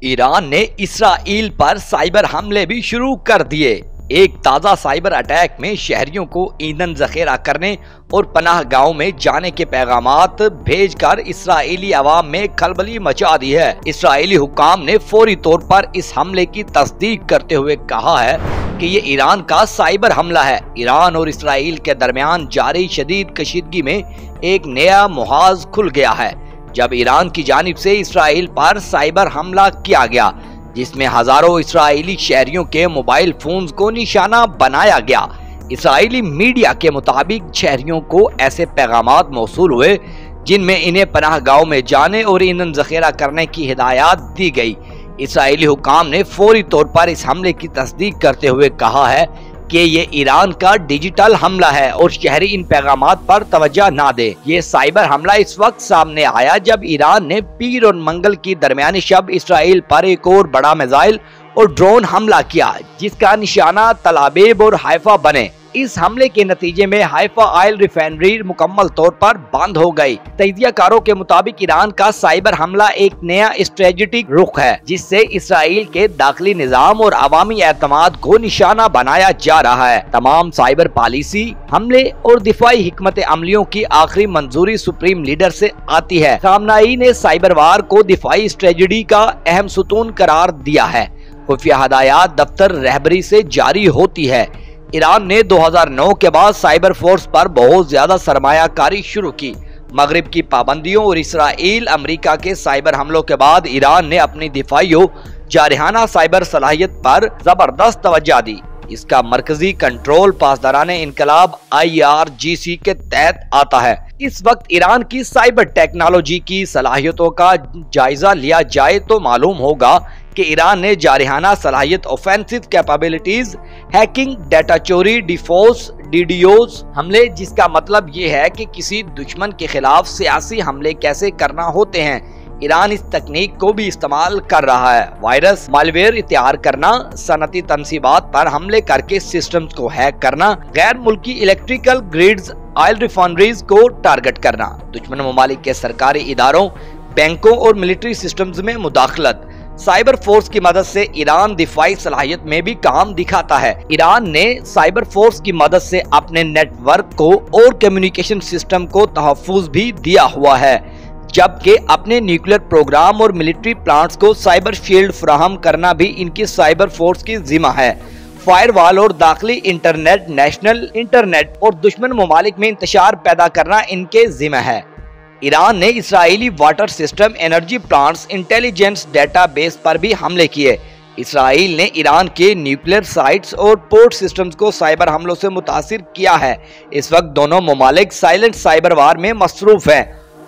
Iran ने Israel पर cyber हमले भी शुरू कर दिए। एक ताज़ा साइबर अटैक में शहरियों को ईंधन जखेरा करने और पनाह गांव में जाने के पैगामात भेजकर इसराइली अवाम में खलबली मचा दी है। इसराइली हुक्काम ने फौरी तौर पर इस हमले की तस्दीक करते हुए कहा है कि ये ईरान का साइबर हमला है। ईरान और इसराइल के दरमियान जारी शदीद कशीदगी में एक नया मुहाज खुल गया है जब ईरान की जानिब से इसराइल पर साइबर हमला किया गया, जिसमें हजारों इसराइली शहरियों के मोबाइल फोन्स को निशाना बनाया गया। इसराइली मीडिया के मुताबिक शहरियों को ऐसे पैगामात मौसूल हुए जिनमें इन्हें पनाह गांव में जाने और ईंधन जखेरा करने की हिदायत दी गई। इसराइली हुक्काम ने फौरी तौर पर इस हमले की तस्दीक करते हुए कहा है कि ये ईरान का डिजिटल हमला है और शहरी इन पैगामात पर तवज्जो ना दे। ये साइबर हमला इस वक्त सामने आया जब ईरान ने पीर और मंगल की दरमियानी शब इसराइल पर एक और बड़ा मिसाइल और ड्रोन हमला किया, जिसका निशाना तल अबीब और हाइफा बने। इस हमले के नतीजे में हाइफा ऑयल रिफाइनरी मुकम्मल तौर पर बंद हो गई। तजियाकारों के मुताबिक ईरान का साइबर हमला एक नया स्ट्रेटेजिक रुख है, जिससे इसराइल के दाखिली निजाम और अवामी एतमाद को निशाना बनाया जा रहा है। तमाम साइबर पॉलिसी हमले और दिफाई हिकमत अमलियों की आखिरी मंजूरी सुप्रीम लीडर से आती है। खामनाई ने साइबर वार को दिफाई स्ट्रेटेजी का अहम सुतून करार दिया है। खुफिया हदायत दफ्तर रहबरी से जारी होती है। ईरान ने 2009 के बाद साइबर फोर्स पर बहुत ज्यादा सरमायाकारी शुरू की। मगरिब की पाबंदियों और इसराइल अमेरिका के साइबर हमलों के बाद ईरान ने अपनी दिफाई जारहाना साइबर सलाहियत पर जबरदस्त तवज्जो दी। इसका मरकजी कंट्रोल पासदाराने इनकलाब IRGC के तहत आता है। इस वक्त ईरान की साइबर टेक्नोलॉजी की सलाहियतों का जायजा लिया जाए तो मालूम होगा कि ईरान ने जारहाना सलाहियत, ऑफेंसिव कैपेबिलिटीज, हैकिंग, डाटा चोरी, डिफोस, DDoS हमले, जिसका मतलब ये है कि किसी दुश्मन के खिलाफ सियासी हमले कैसे करना होते हैं। ईरान इस तकनीक को भी इस्तेमाल कर रहा है। वायरस, मालवेयर तैयार करना, सनती तनसीबात पर हमले करके सिस्टम्स को हैक करना, गैर मुल्की इलेक्ट्रिकल ग्रिड्स, ऑयल रिफाइनरीज को टारगेट करना, दुश्मन ममालिक के सरकारी इदारों, बैंकों और मिलिट्री सिस्टम्स में मुदाखलत। साइबर फोर्स की मदद से ईरान दिफाई सलाहियत में भी काम दिखाता है। ईरान ने साइबर फोर्स की मदद से अपने नेटवर्क को और कम्युनिकेशन सिस्टम को तहफ्फुज भी दिया हुआ है, जबकि अपने न्यूक्लियर प्रोग्राम और मिलिट्री प्लांट्स को साइबर शील्ड फराहम करना भी इनकी साइबर फोर्स की जिम्मा है। फायरवॉल और दाखिली इंटरनेट, नेशनल इंटरनेट और दुश्मन ममालिक में इंतशार पैदा करना इनके जिम्मा है। ईरान ने Israeli water system, energy plants, intelligence database पर भी हमले किए। इसराइल ने ईरान के न्यूक्लियर साइट्स और पोर्ट सिस्टम्स को साइबर हमलों से मुतासिर किया है। इस वक्त दोनों ममालिक साइलेंट साइबर वार में मसरूफ हैं।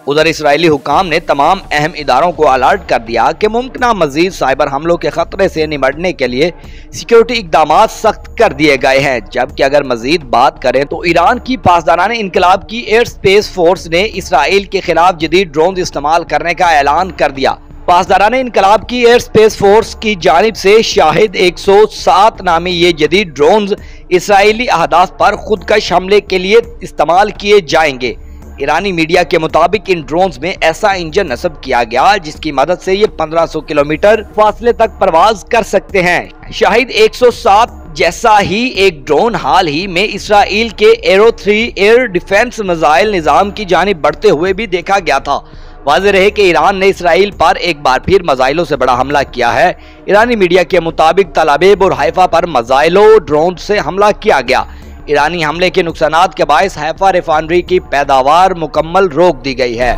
उधर इसराइली हुकाम ने तमाम अहम इदारों को अलर्ट कर दिया कि मुमकिन मजीद साइबर हमलों के खतरे से निपटने के लिए सिक्योरिटी इकदाम सख्त कर दिए गए हैं। जबकि अगर मजीद बात करें तो ईरान की पासदाराने इनकलाब की एयर स्पेस फोर्स ने इसराइल के खिलाफ जदीद ड्रोन इस्तेमाल करने का ऐलान कर दिया। पासदाराने इनकलाब की एयर स्पेस फोर्स की जानिब से शाहिद 107 नामी ये जदीद ड्रोन इसराइली अहदाफ पर खुदकश हमले के लिए इस्तेमाल किए जाएंगे। ईरानी मीडिया के मुताबिक इन ड्रोन्स में ऐसा इंजन नस्ब किया गया जिसकी मदद से ये 1500 किलोमीटर फासले तक परवाज कर सकते हैं। शाहिद 107 जैसा ही एक ड्रोन हाल ही में इसराइल के एरो 3 एयर डिफेंस मिसाइल निजाम की जानिब बढ़ते हुए भी देखा गया था। वाज़ेह रहे कि ईरान ने इसराइल पर एक बार फिर मिसाइलों से बड़ा हमला किया है। ईरानी मीडिया के मुताबिक तल अबीब और हाइफा पर मिसाइलों ड्रोन से हमला किया गया। ईरानी हमले के नुकसानात के बायस हाइफा रिफाइनरी की पैदावार मुकम्मल रोक दी गई है।